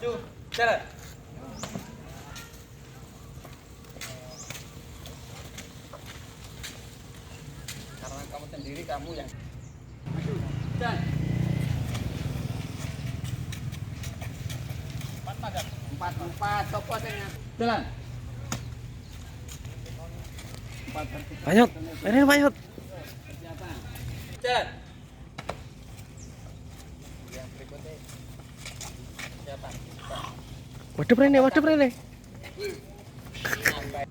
maju, jalan. Karena kamu sendiri, kamu yang maju, jalan. Empat, toko saya. Jalan. Payot, ini payot. Jalan. Yang berikutnya. Siapa? Waduh Rene, waduh Rene. Sampai.